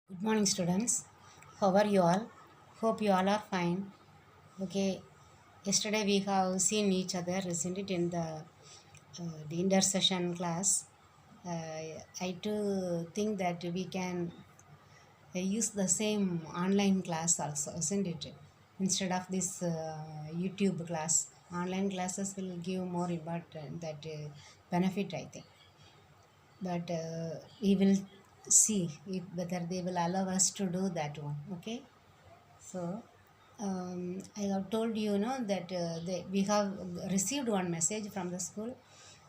Good morning, students. How are you all? Hope you all are fine. Okay. Yesterday we have seen each other, isn't it, in the intercession class. I too think that we can use the same online class also, isn't it? Instead of this YouTube class, online classes will give more important that benefit, I think. But we will see if whether they will allow us to do that one. Okay. So I have told you, that we have received one message from the school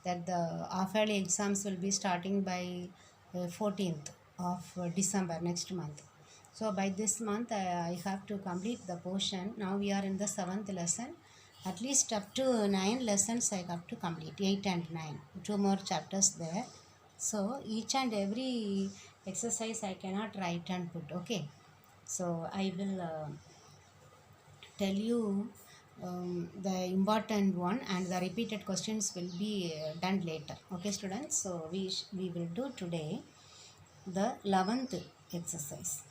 that the half-yearly exams will be starting by 14th of December next month. So by this month I have to complete the portion. Now we are in the seventh lesson. At least up to 9 lessons I have to complete, 8 and 9. Two more chapters there. So each and every exercise I cannot write and put. Okay. So I will tell you the important one, and the repeated questions will be done later. Okay, students. So we will do today the 11th exercise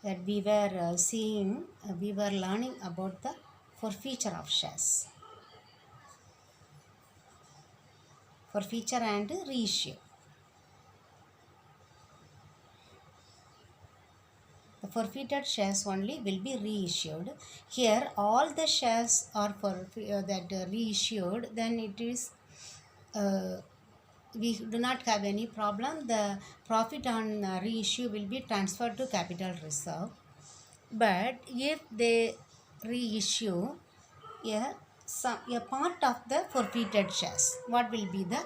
that we were seeing. We were learning about the forfeiture of shares, forfeiture and reissue. The forfeited shares only will be reissued. Here all the shares are reissued, then it is we do not have any problem. The profit on reissue will be transferred to capital reserve. But if they reissue a part of the forfeited shares, what will be the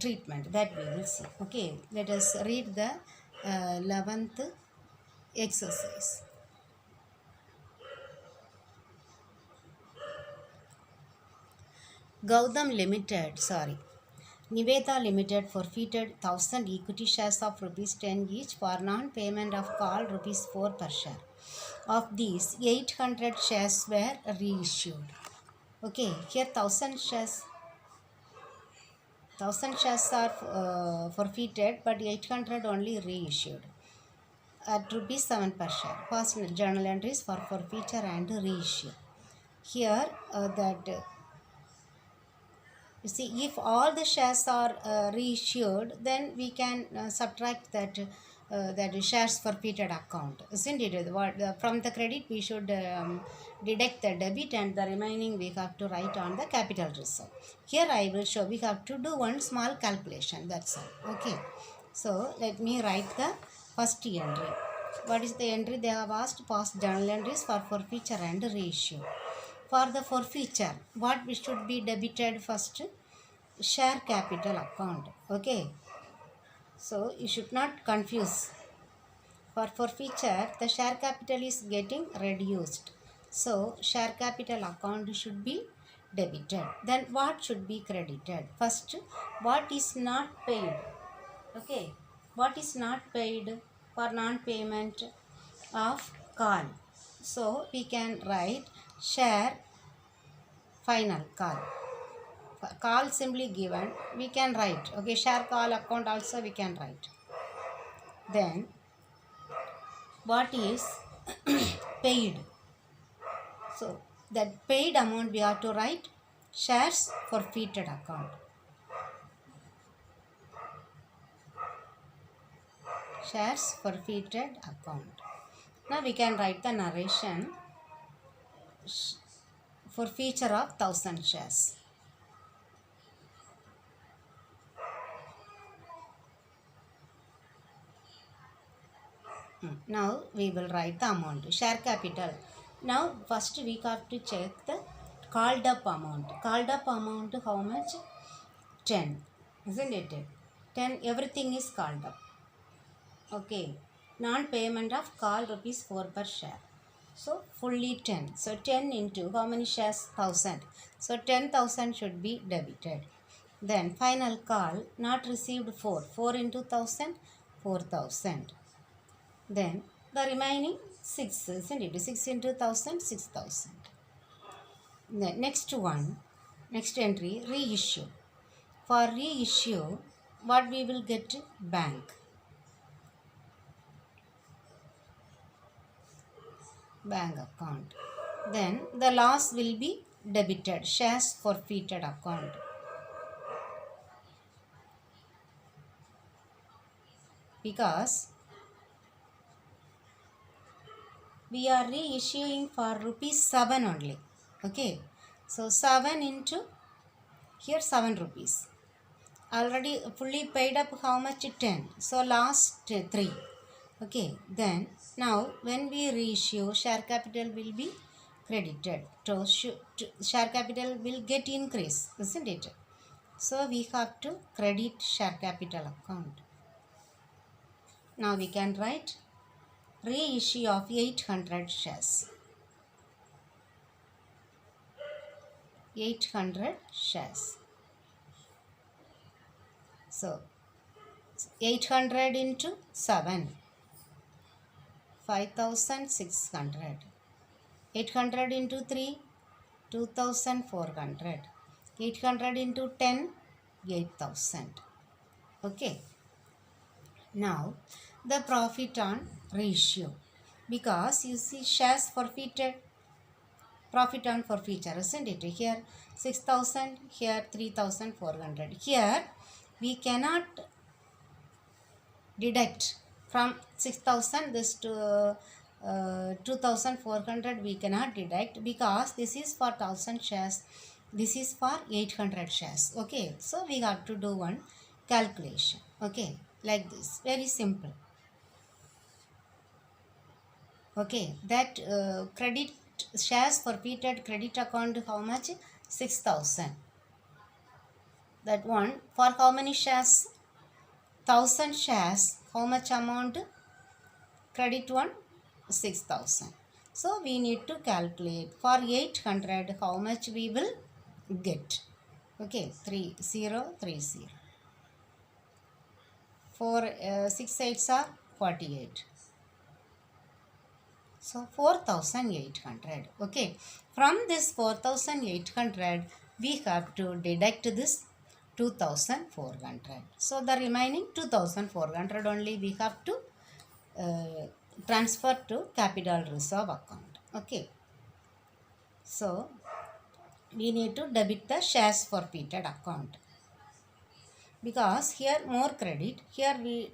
treatment, that we will see. Okay, let us read the 11th exercise. Niveda Limited forfeited 1,000 equity shares of rupees 10 each for non-payment of call rupees 4 per share. Of these, 800 shares were reissued. Okay, here 1,000 shares are forfeited, but 800 only reissued at rupees 7 per share. First journal entries for forfeiture and reissue. Here that you see, if all the shares are reissued, then we can subtract that shares forfeited account, isn't it? From the credit we should deduct the debit, and the remaining we have to write on the capital reserve. Here I will show we have to do one small calculation, that's all. Okay, so let me write the first entry. What is the entry? They have asked past journal entries for forfeiture and reissue. For the forfeiture, what we should be debited first? Share capital account. Okay, so you should not confuse. For forfeiture, the share capital is getting reduced, so share capital account should be debited. Then what should be credited? First, what is not paid. Okay, what is not paid? For non-payment of call, so we can write share final call simply given, we can write. Okay, share call account also we can write. Then what is paid? So that paid amount we have to write shares forfeited account. Shares forfeited account. Now we can write the narration. Forfeiture of 1,000 shares. Now we will write the amount. Share capital. Now first we have to check the called up amount. Called up amount how much? 10. Isn't it? 10, everything is called up. Okay. Non-payment of call rupees 4 per share. So fully 10. So 10 into how many shares? 1,000. So 10,000 should be debited. Then final call not received 4. 4 into 1,000, 4,000. Then the remaining 6, isn't it? 6 into 1,000, 6,000. The next one, next entry, reissue. For reissue, what we will get? Bank. bank account. Then the loss will be debited, shares forfeited account. Because we are reissuing for rupees 7 only. Okay. So 7 into here 7 rupees. Already fully paid up how much? 10. So last 3. Okay. Then now when we reissue, share capital will be credited. So share capital will get increase, isn't it? So we have to credit share capital account. Now we can write reissue of 800 shares. 800 shares. So 800 into 7, 5600. 800 into 3, 2400. 800 into 10, 8000. Okay. Now the profit on reissue, because you see shares forfeited, profit on forfeiture, isn't it? Here 6000, here 3400. Here we cannot deduct from 6000 this to 2400 we cannot deduct, because this is for 1000 shares, this is for 800 shares. Okay, so we have to do one calculation. Okay, like this, very simple. Okay, that credit shares forfeited credit account, how much? 6000. That one for how many shares? 1000 shares. How much amount? Credit one? 6000. So we need to calculate for 800 how much we will get. Okay, 3030. 6 8s are 48. So 4800. Okay, from this 4800 we have to deduct this 2400. So the remaining 2400 only we have to transfer to capital reserve account. Okay, so we need to debit the shares forfeited account, because here more credit, here we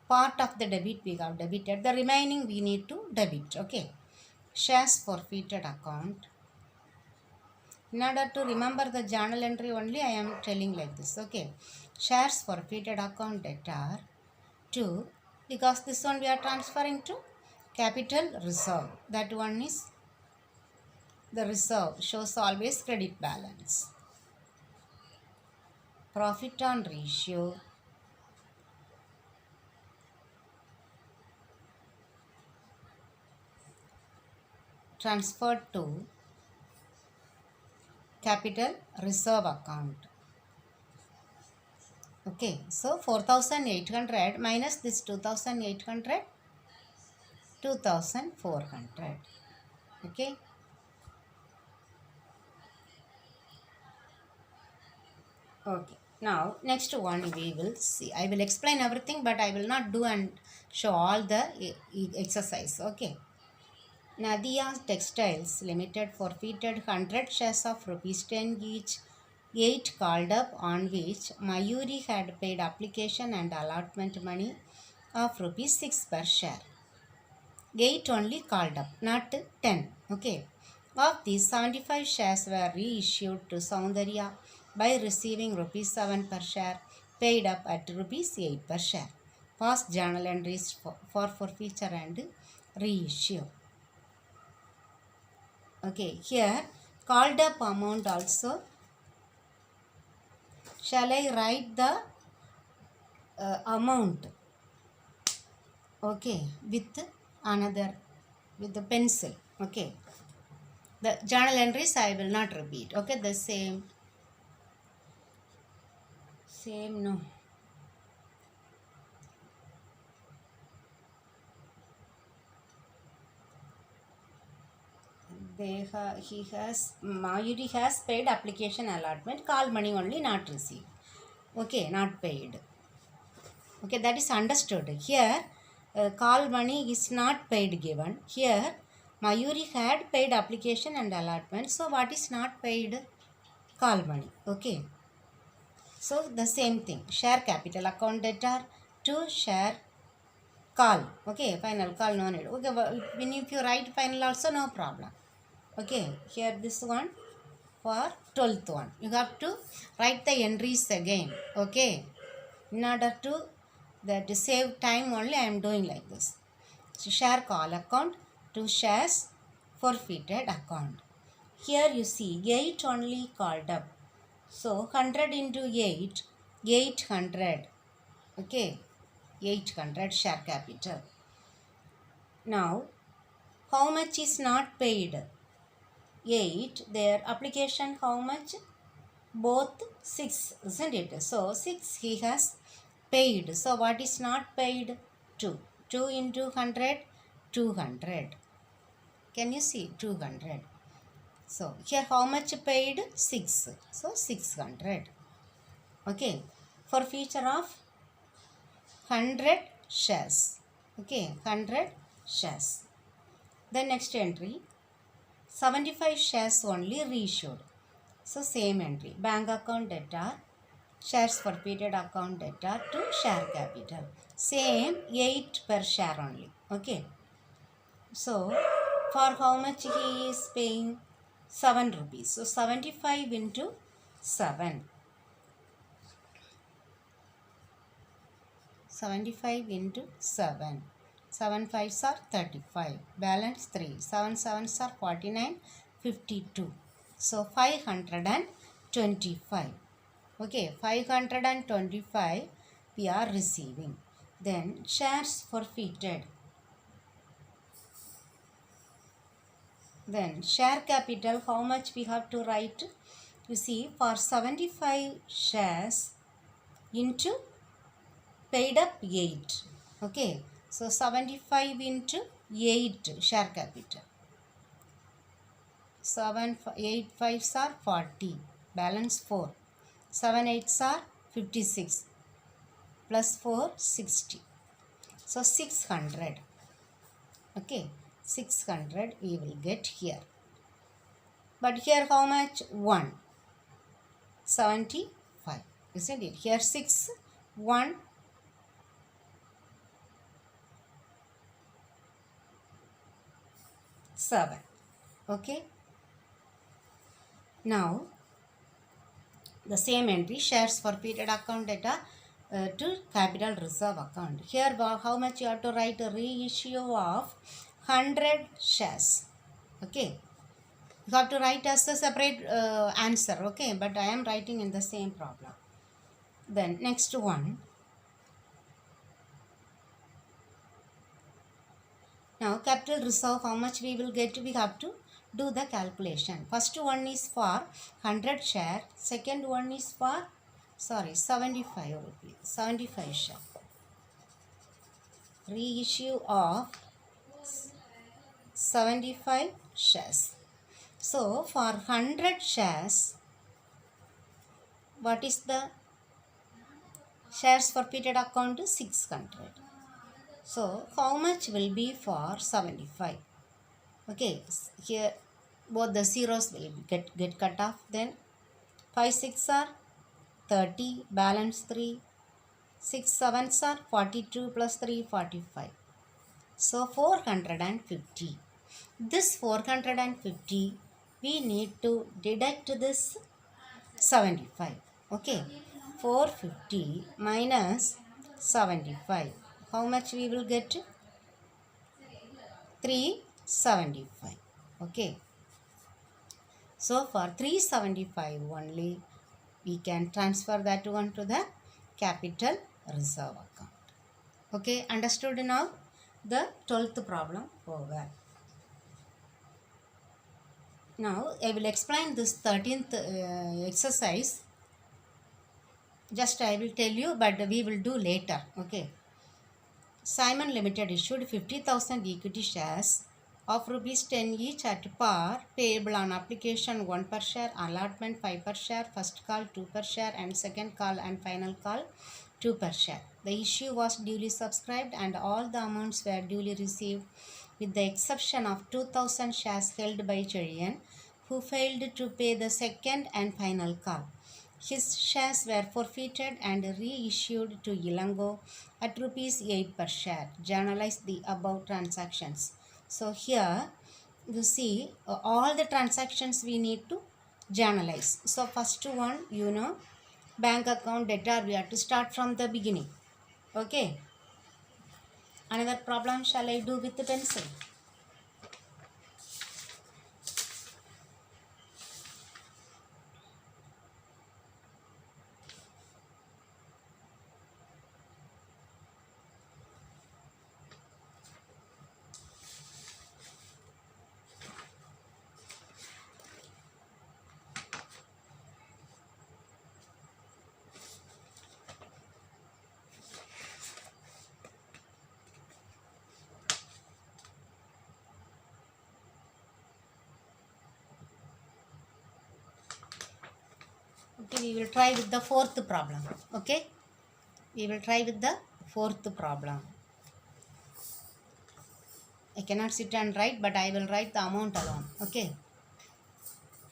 part of the debit we have debited, the remaining we need to debit. Okay, shares forfeited account. In order to remember the journal entry only, I am telling like this. Okay, shares forfeited account debtor to, because this one we are transferring to capital reserve. That one is the reserve, shows always credit balance. Profit on ratio. Transferred to capital reserve account. Okay, so 4800 minus this 2800, 2400. Okay. Okay. Now next one we will see. I will explain everything, but I will not do and show all the exercise. Okay. Nadia Textiles Limited forfeited 100 shares of rupees 10 each, 8 called up, on which Mayuri had paid application and allotment money of rupees 6 per share. 8 only called up, not 10. Okay. Of these, 75 shares were reissued to Soundarya by receiving rupees 7 per share, paid up at rupees 8 per share. Past journal entries for forfeiture and reissue. Okay, here called up amount also. Shall I write the amount? Okay, with another, with the pencil. Okay, the journal entries I will not repeat. Okay, the same no. Mayuri has paid application allotment, call money only not received. Okay, not paid. Okay, that is understood. Here call money is not paid given. Here Mayuri had paid application and allotment. So what is not paid? Call money. Okay. So the same thing. Share capital account debtor to share call. Okay. Final call no need. Okay. When if you write final also no problem. Okay. Here this one for 12th one. You have to write the entries again. Okay. In order to save time only I am doing like this. So share call account to shares forfeited account. Here you see 8 only called up. So 100 into 8, 800. Okay, 800 share capital. Now, how much is not paid? 8, their application how much? Both 6, isn't it? So 6 he has paid. So what is not paid? 2. 2 into 100, 200. Can you see? 200. So here how much paid? 6. So 600. Okay. For feature of 100 shares. Okay. 100 shares. The next entry. 75 shares only reissued. So same entry. Bank account debtor. Shares forfeited account debtor to share capital. Same 8 per share only. Okay. So for how much he is paying? 7 rupees. So 75 into 7. 75 into 7. 7 5s are 35. Balance 3. 7 7s are 49. 52. So 525. Okay, 525 we are receiving. Then shares forfeited. Then share capital, how much we have to write? You see, for 75 shares into paid up 8. Okay, so 75 into 8 share capital. 7 8 5s are 40. Balance 4. 7 8s are 56. Plus 4 60. So 600. Okay, 600 we will get here. But here how much? 1. 75. Isn't it? Here 6, 1, 7. Okay. Now, the same entry, shares forfeited account data to capital reserve account. Here how much you have to write? A reissue of 100 shares. Okay. You have to write as a separate answer. Okay. But I am writing in the same problem. Then next one. Now capital reserve, how much we will get? We have to do the calculation. First one is for 100 share. Second one is for 75 rupees. 75 share. Reissue of 75 shares. So for 100 shares, what is the shares forfeited account? 600. So how much will be for 75? Okay, here both the zeros will get cut off. Then 5 6 are 30, balance 3. 6 7s are 42 plus 3 45. So 450. This 450 we need to deduct this 75. Okay, 450 minus 75. How much we will get? 375. Okay. So for 375 only we can transfer that one to the capital reserve account. Okay, understood now? The 12th problem over. Now I will explain this 13th exercise. Just I will tell you, but we will do later. Okay. Simon Limited issued 50,000 equity shares of rupees 10 each at par, payable on application 1 per share, allotment 5 per share, first call 2 per share, and second call and final call 2 per share. The issue was duly subscribed and all the amounts were duly received with the exception of 2000 shares held by Cherian, who failed to pay the second and final call. His shares were forfeited and reissued to Ilango at rupees 8 per share. Journalize the above transactions. So here you see all the transactions we need to journalize. So first one, bank account data, we have to start from the beginning. Okay. Another problem shall I do with the pencil? Okay, we will try with the fourth problem. Okay, we will try with the fourth problem. I cannot sit and write, but I will write the amount alone. Okay,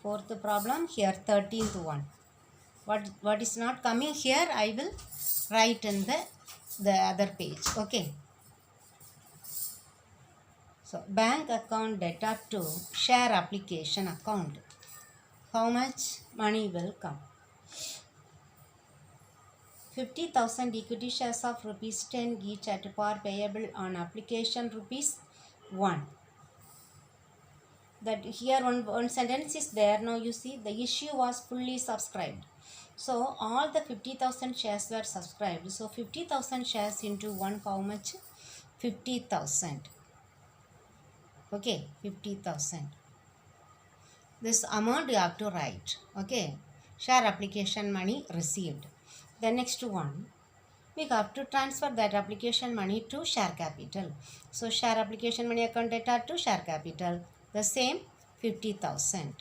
fourth problem here, 13th one. What is not coming here, I will write in the other page. Okay. So bank account data to share application account. How much money will come? 50,000 equity shares of rupees 10 each at par payable on application rupees 1. That here one sentence is there. Now you see the issue was fully subscribed. So all the 50,000 shares were subscribed. So 50,000 shares into 1, how much? 50,000. Okay, 50,000. This amount you have to write. Okay, share application money received. The next one, we have to transfer that application money to share capital. So share application money account data to share capital. The same 50,000.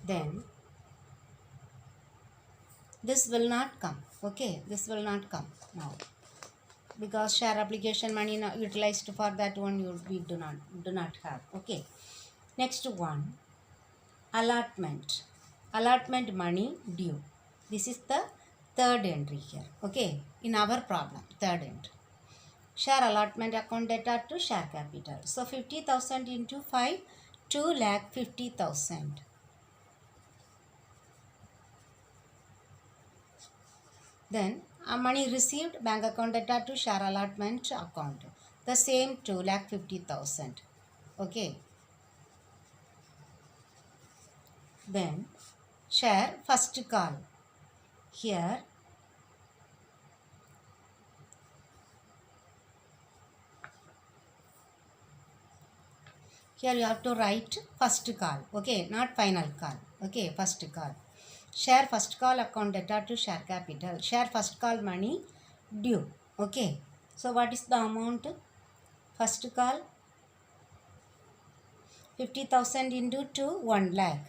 Then this will not come. Okay, this will not come now, because share application money now utilized for that one we do not have. Okay, next one, allotment money due. This is the third entry here. Okay, in our problem, third entry, share allotment account data to share capital. So 50,000 into 5, 2,50,000. Then money received, bank account data to share allotment account. The same 2,50,000. Okay. Then share first call. Here you have to write first call. Okay, not final call. Okay, first call. Share first call account data to share capital. Share first call money due. Okay. So what is the amount? First call 50,000 into 2, 1 lakh.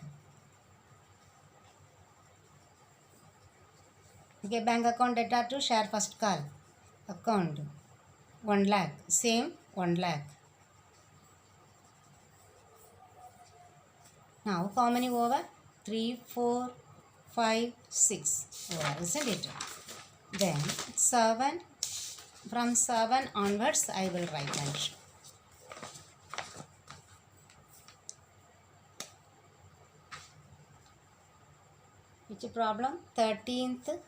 Okay, bank account data to share first call account 1 lakh. Same 1 lakh. Now how many over? 3, 4, 5, 6 over, isn't it? Then 7, from 7 onwards I will write and show. Which problem? 13th,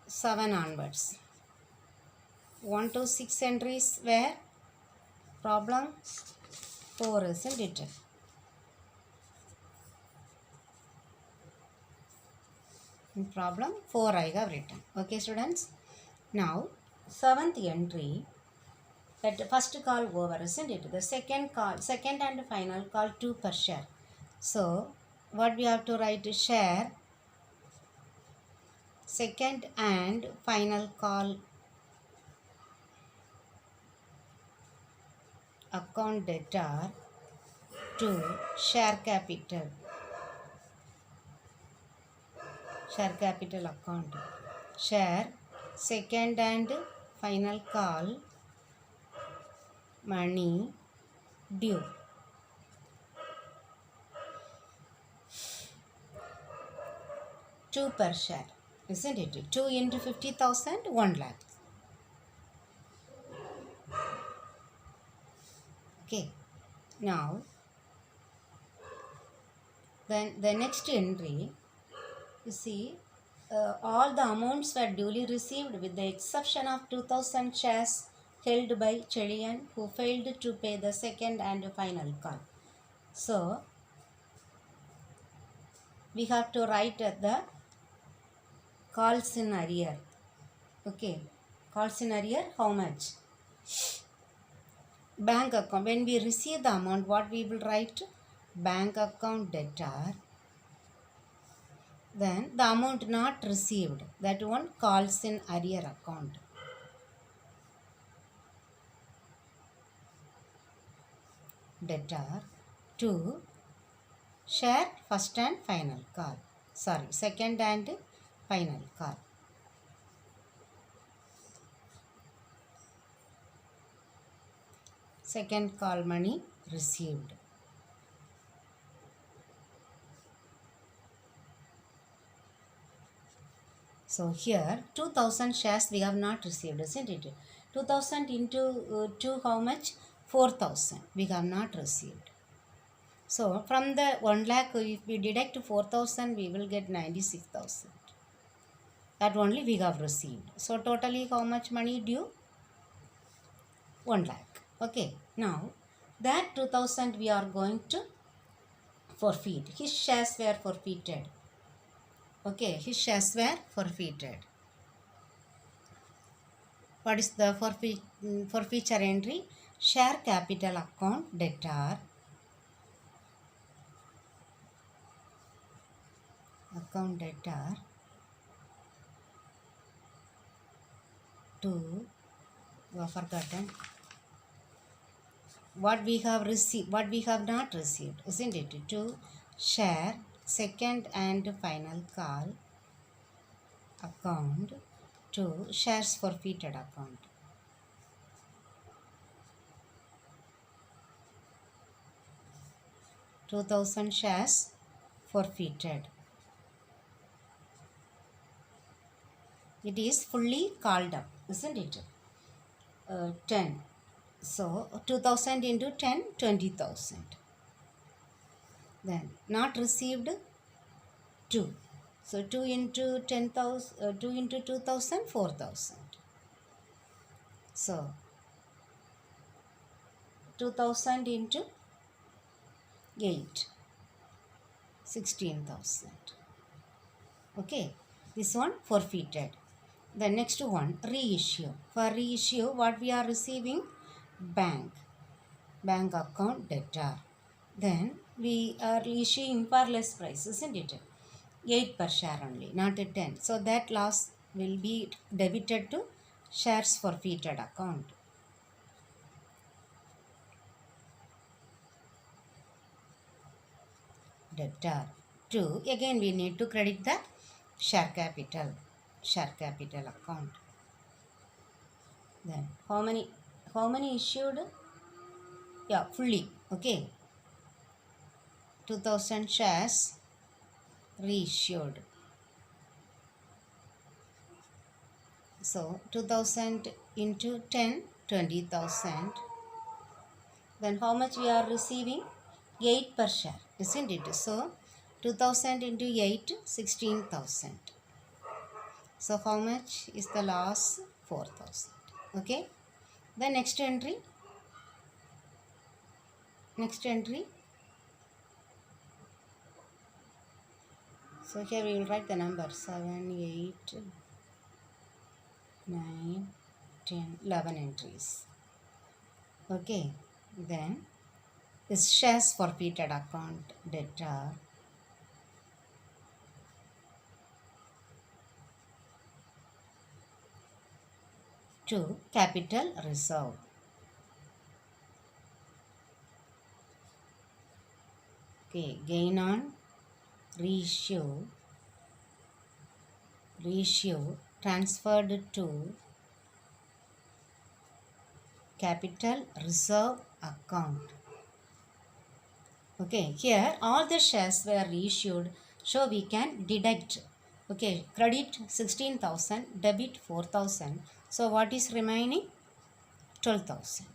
7 onwards. 1 to 6 entries where? Problem 4, isn't it? In problem 4 I have written. Okay, students. Now 7th entry, that first call over, isn't it? The second call, second and final call 2 per share. So what we have to write is share second and final call account data to share capital. share capital account. Share second and final call money due. 2 per share, isn't it? 2 into 50,000, 1 lakh. Okay. Now, then the next entry, you see, all the amounts were duly received with the exception of 2,000 shares held by Chilean who failed to pay the second and final call. So, we have to write at the calls in arrear. Okay, calls in arrear, how much? Bank account, when we receive the amount, what we will write? Bank account debtor. Then the amount not received, that one calls in arrear account. Debtor to share first and final call. Sorry, second and final call. Second call money received. So here 2,000 shares we have not received, isn't it? 2,000 into 2 how much? 4,000 we have not received. So from the 1 lakh if we deduct 4,000 we will get 96,000. That only we have received. So totally how much money due? 1 lakh. Okay. Now that 2,000 we are going to forfeit. His shares were forfeited. Okay, his shares were forfeited. What is the forfeiture entry? Share capital account debtor. Account debtor to, we have forgotten. What we have received, what we have not received, isn't it? To share second and final call account to shares forfeited account. $2,000 shares forfeited. It is fully called up, isn't it? 10. So 2,000 into 10, 20,000. Then not received 2. So 2 into 10,000, 2 into 2,000, 4,000. So 2,000 into 8, 16,000. Okay, this one forfeited. The next one, reissue. For reissue, what we are receiving? Bank account debtor. Then we are issuing for less price, isn't it? 8 per share only, not a 10. So that loss will be debited to shares forfeited account. Debtor. 2. Again we need to credit the share capital account. Then how many issued? Yeah, fully. Okay. 2,000 shares reissued. So 2,000 into 10, 20,000. Then how much we are receiving? 8 per share, isn't it? So 2,000 into 8, 16,000. So how much is the loss? 4,000. Okay. The next entry. So here we will write the number 7, 8, 9, 10, 11 entries. Okay. Then this shares forfeited account debtor. To capital reserve. Okay, gain on reissue reissue transferred to capital reserve account. Okay, here all the shares were reissued, so we can deduct. Okay, credit 16,000, debit 4,000. So what is remaining? 12,000.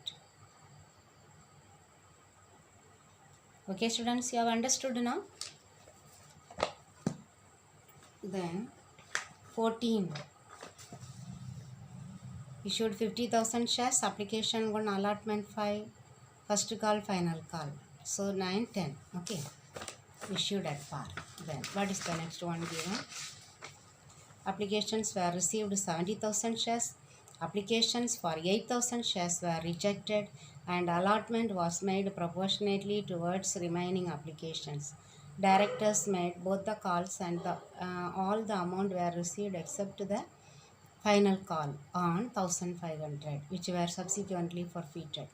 Okay, students, you have understood now? Then 14. Issued 50,000 shares, application 1, allotment 5, first call, final call. So 9, 10. Okay, issued at par. Then what is the next one given? Applications were received 70,000 shares. Applications for 8,000 shares were rejected and allotment was made proportionately towards remaining applications. Directors made both the calls and all the amount were received except the final call on 1,500, which were subsequently forfeited.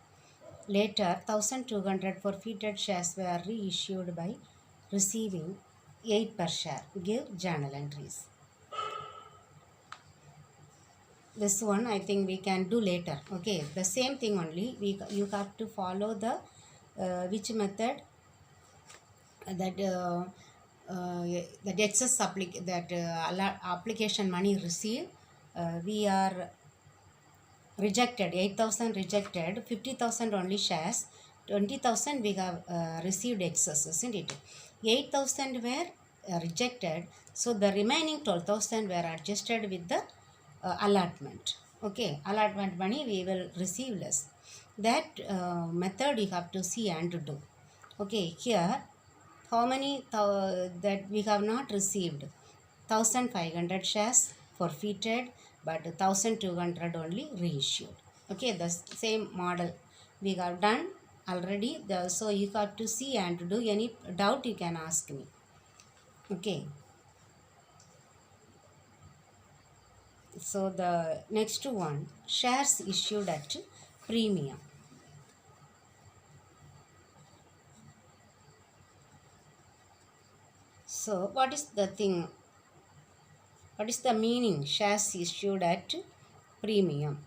Later, 1,200 forfeited shares were reissued by receiving 8 per share. Give journal entries. This one I think we can do later. Okay, the same thing only. You have to follow the which method that that excess application money received. We are rejected 8,000 rejected, 50,000 only shares, 20,000 we have received excess, isn't it? 8,000 were rejected, so the remaining 12,000 were adjusted with the allotment. Okay, allotment money we will receive less. That method you have to see and to do. Okay, here how many that we have not received? 1,500 shares forfeited, but 1,200 only reissued. Okay, the same model we have done already. So you have to see and to do. Any doubt you can ask me. Okay. So the next one, shares issued at premium. So what is the thing? What is the meaning? Shares issued at premium.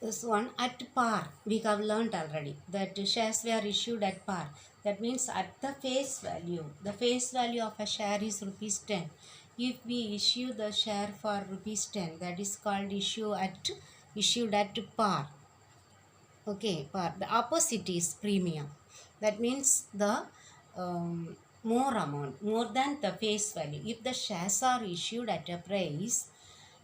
This one at par. We have learnt already that shares were issued at par. That means at the face value. The face value of a share is rupees 10. If we issue the share for rupees 10, that is called issued at par. Okay, par. The opposite is premium. That means the more amount, more than the face value. If the shares are issued at a price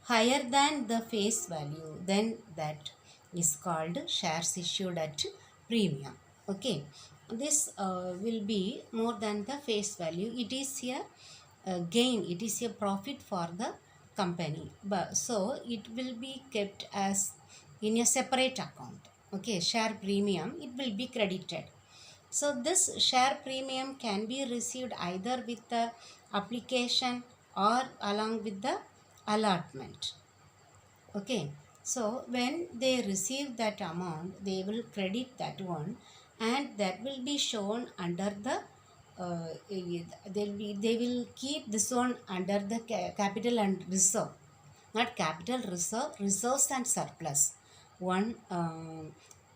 higher than the face value, then that is called shares issued at premium. Okay, this will be more than the face value. It is a gain, it is a profit for the company, but so it will be kept as in a separate account. Okay, share premium, it will be credited. So this share premium can be received either with the application or along with the allotment. Okay, so when they receive that amount, they will credit that one, and that will be shown under the they will keep this one under the capital and reserve, not capital, reserve, reserves and surplus. One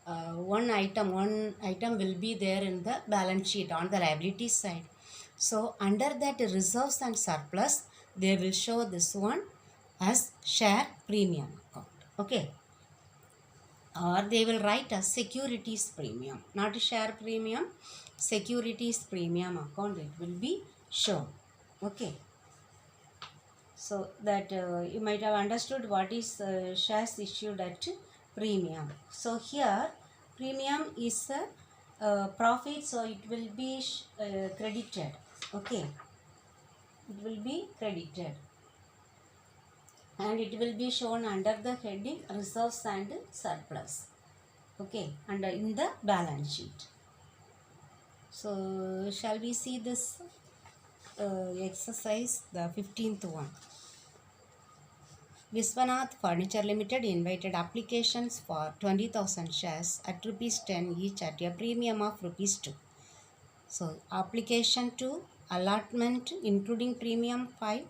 one item will be there in the balance sheet on the liability side. So under that reserves and surplus, they will show this one as share premium account. Okay, or they will write as securities premium, not share premium, securities premium account it will be shown. Okay, so that you might have understood what is shares issued at premium. So here premium is a profit, so it will be credited. Okay, it will be credited and it will be shown under the heading reserves and surplus. Okay, under in the balance sheet. So shall we see this exercise, the 15th one? Viswanath Furniture Limited invited applications for 20,000 shares at rupees 10 each at a premium of rupees 2. So application 2, allotment including premium 5,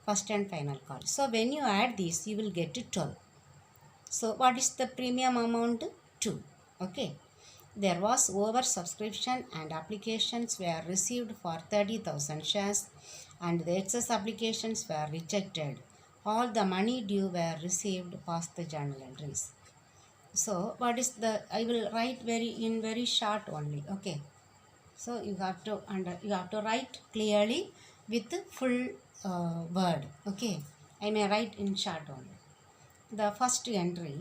first and final call. So when you add this, you will get to 12. So what is the premium amount? 2. Okay. There was oversubscription and applications were received for 30,000 shares and the excess applications were rejected. All the money due were received past the journal entries. So what is the, I will write very short only. Okay. So you have to write clearly with the full word. Okay. I may write in short only. The first entry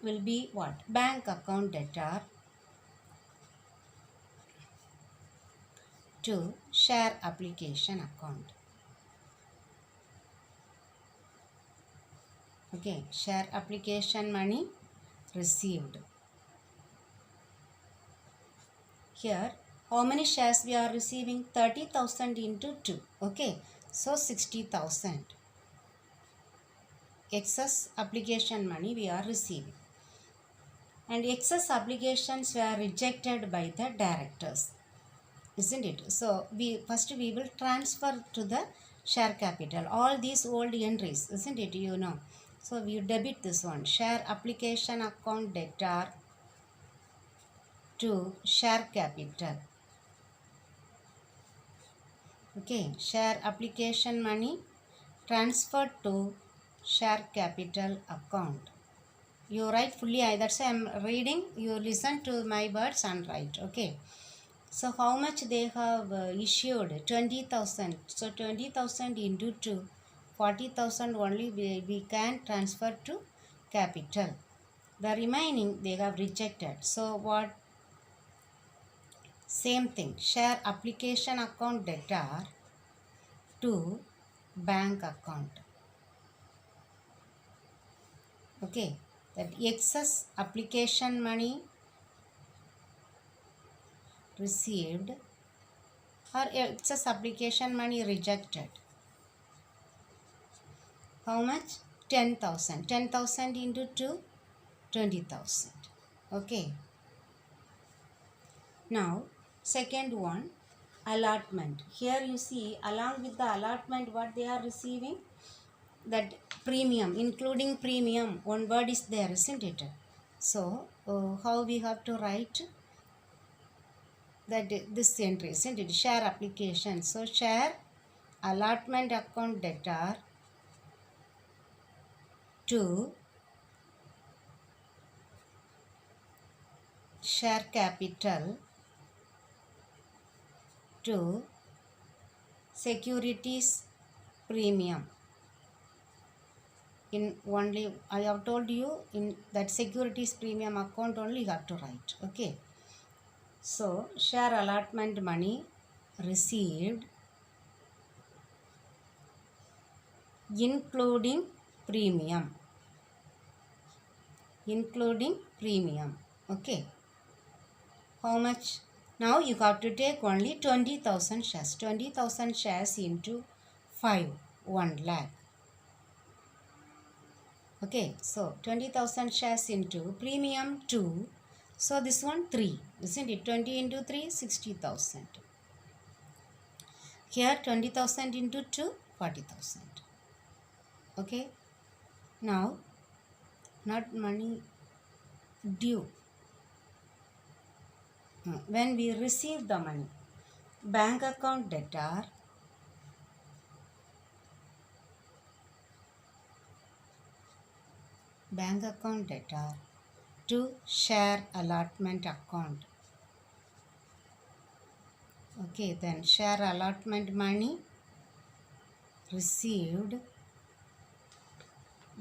will be what? Bank account debtor to share application account. Okay, share application money received. Here, how many shares we are receiving? 30,000 into 2. Okay, so 60,000. Excess application money we are receiving. And excess applications were rejected by the directors. Isn't it? So first we will transfer to the share capital all these old entries, isn't it? You know, so we debit this one, share application account debtor to share capital. Okay, share application money transferred to share capital account. You write fully, that's why I am reading, you listen to my words and write. Okay. So how much they have issued? 20,000. So 20,000 into 2, 40,000 only we can transfer to capital. The remaining they have rejected. So what? Same thing. Share application account debtor to bank account. Okay. That excess application money received or excess application money rejected. How much? 10,000. 10,000 into 2, 20,000. Okay. Now, second one, allotment. Here you see, along with the allotment, what they are receiving? That premium, including premium. One word is there, isn't it? So, how we have to write? That this entry, isn't it? Share application. So, share allotment account debtor to share capital to securities premium. In only, I have told you, in that securities premium account only you have to write. Okay. So, share allotment money received including premium. Including premium. Okay. How much? Now you have to take only 20,000 shares. 20,000 shares into 5, 1 lakh. Okay, so 20,000 shares into premium 2. So this one 3, isn't it? 20 into 3, 60,000. Here 20,000 into 2, 40,000. Okay. Now, not money due. When we receive the money, bank account debtor to share allotment account. Okay, then share allotment money received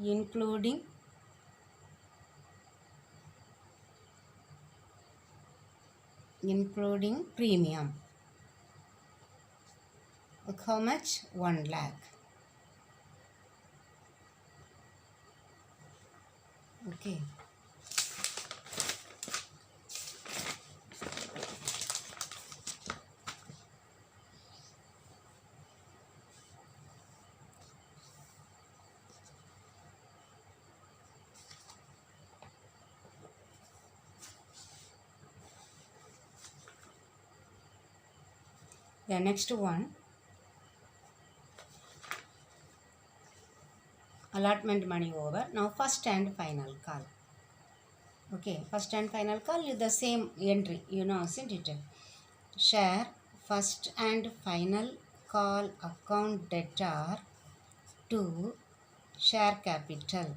including premium. How much? 1 lakh. Okay. The next one, allotment money over. Now first and final call. Okay, first and final call is the same entry, you know, isn't it? Share first and final call account debtor to share capital.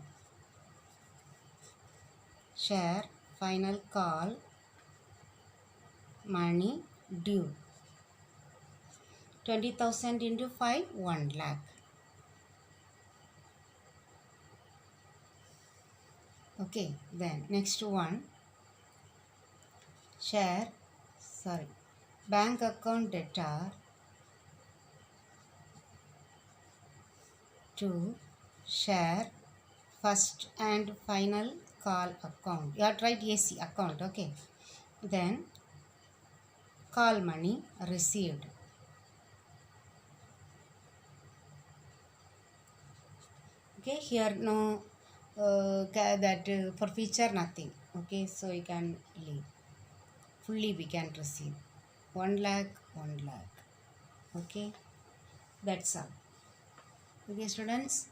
Share final call money due. 20,000 into 5, 1 lakh. Okay, then next one. Share, bank account debtor to share first and final call account. You have to write AC account, okay. Then call money received. Okay, here no for feature nothing. Okay, so you can leave. Fully we can receive 1 lakh, 1 lakh. Okay, that's all. Okay, students,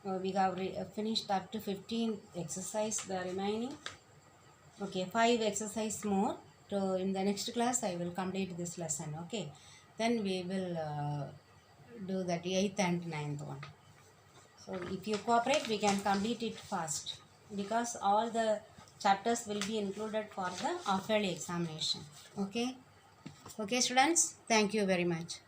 we have finished up to 15 exercise, the remaining. Okay, 5 exercise more. So in the next class I will complete this lesson. Okay, then we will do that 8th and 9th one. So if you cooperate, we can complete it fast, because all the chapters will be included for the half-yearly examination. Okay, students, thank you very much.